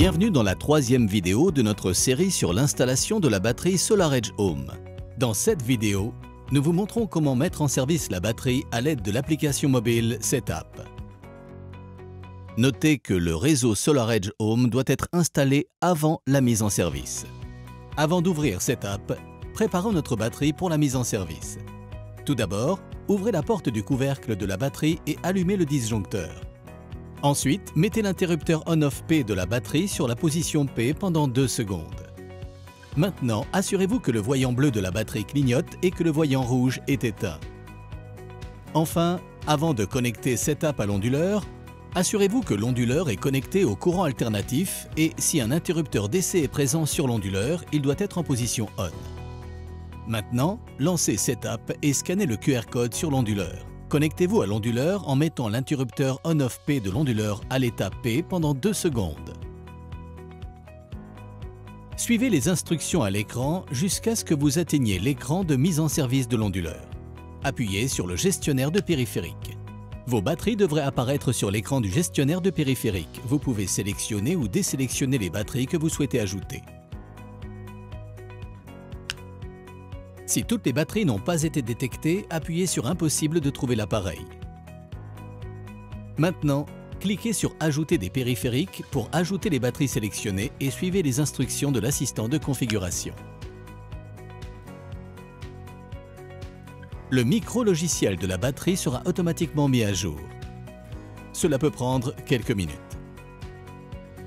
Bienvenue dans la troisième vidéo de notre série sur l'installation de la batterie SolarEdge Home. Dans cette vidéo, nous vous montrons comment mettre en service la batterie à l'aide de l'application mobile Setup. Notez que le réseau SolarEdge Home doit être installé avant la mise en service. Avant d'ouvrir Setup, préparons notre batterie pour la mise en service. Tout d'abord, ouvrez la porte du couvercle de la batterie et allumez le disjoncteur. Ensuite, mettez l'interrupteur on-off P de la batterie sur la position P pendant 2 secondes. Maintenant, assurez-vous que le voyant bleu de la batterie clignote et que le voyant rouge est éteint. Enfin, avant de connecter Setup à l'onduleur, assurez-vous que l'onduleur est connecté au courant alternatif et si un interrupteur DC est présent sur l'onduleur, il doit être en position on. Maintenant, lancez Setup et scannez le QR code sur l'onduleur. Connectez-vous à l'onduleur en mettant l'interrupteur on-off P de l'onduleur à l'état P pendant 2 secondes. Suivez les instructions à l'écran jusqu'à ce que vous atteigniez l'écran de mise en service de l'onduleur. Appuyez sur le gestionnaire de périphérique. Vos batteries devraient apparaître sur l'écran du gestionnaire de périphérique. Vous pouvez sélectionner ou désélectionner les batteries que vous souhaitez ajouter. Si toutes les batteries n'ont pas été détectées, appuyez sur Impossible de trouver l'appareil. Maintenant, cliquez sur Ajouter des périphériques pour ajouter les batteries sélectionnées et suivez les instructions de l'assistant de configuration. Le micro-logiciel de la batterie sera automatiquement mis à jour. Cela peut prendre quelques minutes.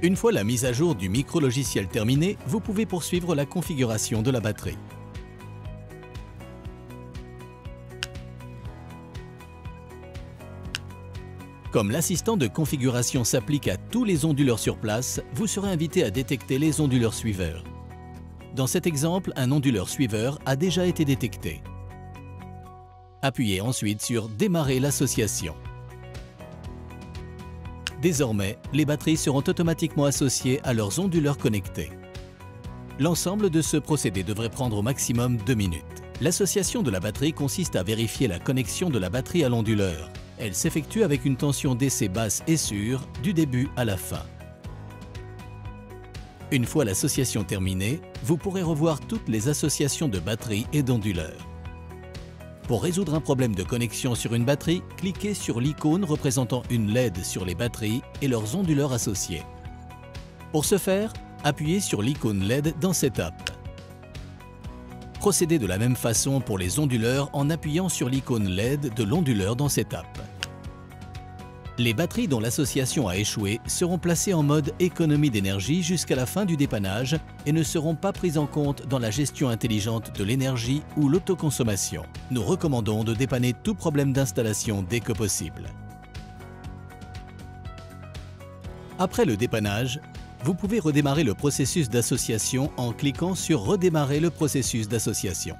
Une fois la mise à jour du micro-logiciel terminée, vous pouvez poursuivre la configuration de la batterie. Comme l'assistant de configuration s'applique à tous les onduleurs sur place, vous serez invité à détecter les onduleurs suiveurs. Dans cet exemple, un onduleur suiveur a déjà été détecté. Appuyez ensuite sur « Démarrer l'association ». Désormais, les batteries seront automatiquement associées à leurs onduleurs connectés. L'ensemble de ce procédé devrait prendre au maximum 2 minutes. L'association de la batterie consiste à vérifier la connexion de la batterie à l'onduleur. Elle s'effectue avec une tension DC basse et sûre du début à la fin. Une fois l'association terminée, vous pourrez revoir toutes les associations de batterie et d'onduleurs. Pour résoudre un problème de connexion sur une batterie, cliquez sur l'icône représentant une LED sur les batteries et leurs onduleurs associés. Pour ce faire, appuyez sur l'icône LED dans Setup. Procédez de la même façon pour les onduleurs en appuyant sur l'icône LED de l'onduleur dans Setup. Les batteries dont l'association a échoué seront placées en mode économie d'énergie jusqu'à la fin du dépannage et ne seront pas prises en compte dans la gestion intelligente de l'énergie ou l'autoconsommation. Nous recommandons de dépanner tout problème d'installation dès que possible. Après le dépannage, vous pouvez redémarrer le processus d'association en cliquant sur « Redémarrer le processus d'association ».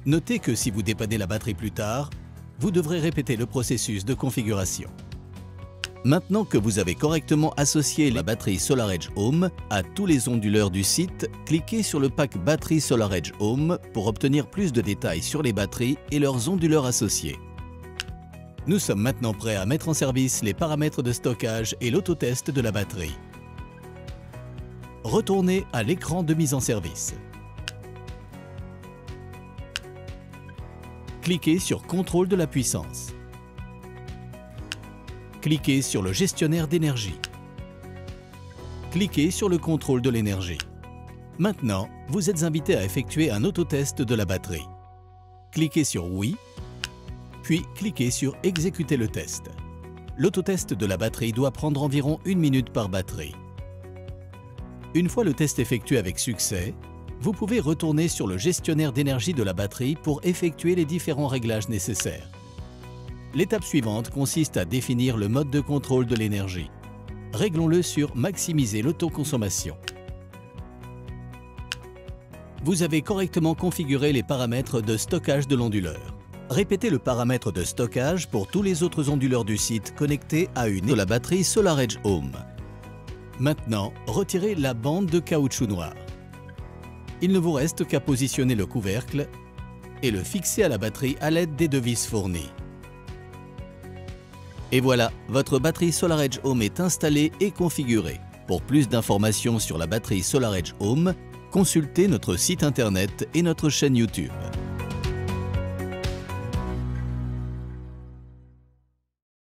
Notez que si vous dépannez la batterie plus tard, vous devrez répéter le processus de configuration. Maintenant que vous avez correctement associé la batterie SolarEdge Home à tous les onduleurs du site, cliquez sur le pack Batterie SolarEdge Home pour obtenir plus de détails sur les batteries et leurs onduleurs associés. Nous sommes maintenant prêts à mettre en service les paramètres de stockage et l'autotest de la batterie. Retournez à l'écran de mise en service. Cliquez sur Contrôle de la puissance. Cliquez sur le gestionnaire d'énergie. Cliquez sur le contrôle de l'énergie. Maintenant, vous êtes invité à effectuer un autotest de la batterie. Cliquez sur Oui, puis cliquez sur Exécuter le test. L'autotest de la batterie doit prendre environ 1 minute par batterie. Une fois le test effectué avec succès, vous pouvez retourner sur le gestionnaire d'énergie de la batterie pour effectuer les différents réglages nécessaires. L'étape suivante consiste à définir le mode de contrôle de l'énergie. Réglons-le sur Maximiser l'autoconsommation. Vous avez correctement configuré les paramètres de stockage de l'onduleur. Répétez le paramètre de stockage pour tous les autres onduleurs du site connectés à une de la batterie SolarEdge Home. Maintenant, retirez la bande de caoutchouc noir. Il ne vous reste qu'à positionner le couvercle et le fixer à la batterie à l'aide des devises fournies. Et voilà, votre batterie SolarEdge Home est installée et configurée. Pour plus d'informations sur la batterie SolarEdge Home, consultez notre site internet et notre chaîne YouTube.